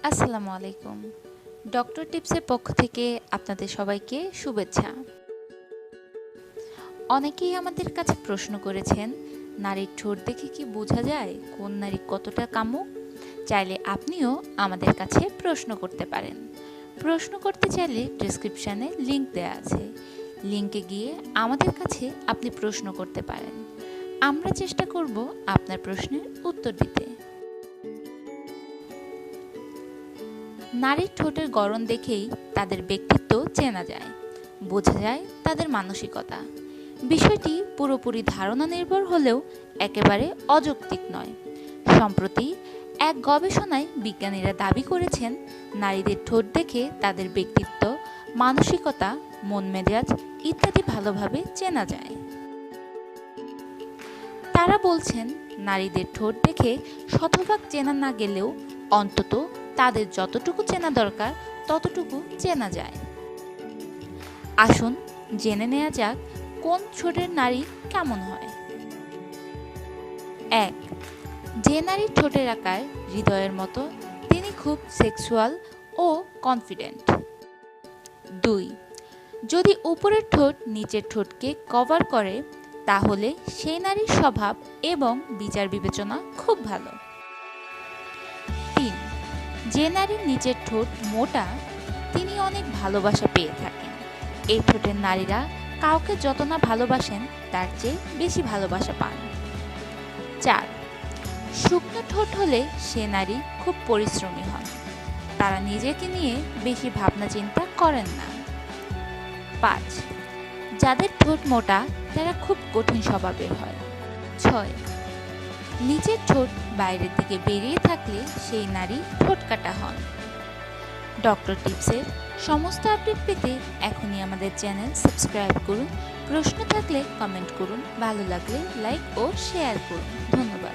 আসসালামু আলাইকুম। ডক্টর টিপসের পক্ষ থেকে আপনাদের সবাইকে শুভেচ্ছা। অনেকেই আমাদের কাছে প্রশ্ন করেছেন, নারীর ঠোঁট দেখে কি বোঝা যায় কোন নারী কতটা কামুক? চাইলে আপনিও আমাদের কাছে প্রশ্ন করতে পারেন। প্রশ্ন করতে চাইলে ডেসক্রিপশানে লিংক দেওয়া আছে। লিংকে গিয়ে আমাদের কাছে আপনি প্রশ্ন করতে পারেন। আমরা চেষ্টা করব আপনার প্রশ্নের উত্তর দিতে। নারীর ঠোঁটের গড়ন দেখেই তাদের ব্যক্তিত্ব চেনা যায়, বোঝা যায় তাদের মানসিকতা। বিষয়টি পুরোপুরি ধারণা নির্ভর হলেও একেবারে অযৌক্তিক নয়। সম্প্রতি এক গবেষণায় বিজ্ঞানীরা দাবি করেছেন, নারীদের ঠোঁট দেখে তাদের ব্যক্তিত্ব, মানসিকতা, মন মেজাজ ইত্যাদি ভালোভাবে চেনা যায়। তারা বলছেন, নারীদের ঠোঁট দেখে শতভাগ চেনা না গেলেও অন্তত তাদের যতটুকু চেনা দরকার ততটুকু চেনা যায়। আসুন জেনে নেওয়া যাক কোন ঠোঁটের নারী কেমন হয়। ১. যে নারীর ঠোঁটের আকার হৃদয়ের মতো, তিনি খুব সেক্সুয়াল ও কনফিডেন্ট। ২. যদি উপরের ঠোঁট নিচের ঠোঁটকে কভার করে, তাহলে সেই নারীর স্বভাব এবং বিচার বিবেচনা খুব ভালো। ৩. যে নারীর নিচের ঠোঁট মোটা, তিনি অনেক ভালোবাসা পেয়ে থাকেন। এই ঠোঁটের নারীরা কাউকে যত না ভালোবাসেন তার চেয়ে বেশি ভালোবাসা পান। ৪. শুকনো ঠোঁট হলে সে নারী খুব পরিশ্রমী হন। তারা নিজেকে নিয়ে বেশি ভাবনা চিন্তা করেন না। ৫. যাদের ঠোঁট মোটা তারা খুব কঠিন স্বভাবের হয়। ৬. নিচের ঠোঁট বাইরের দিকে বেরিয়ে থাকলে সেই নারী ঠোঁট কাটা হন। ডক্টর টিপসের সমস্ত আপডেট পেতে এখনই আমাদের চ্যানেল সাবস্ক্রাইব করুন। প্রশ্ন থাকলে কমেন্ট করুন, ভালো লাগলে লাইক ও শেয়ার করুন। ধন্যবাদ।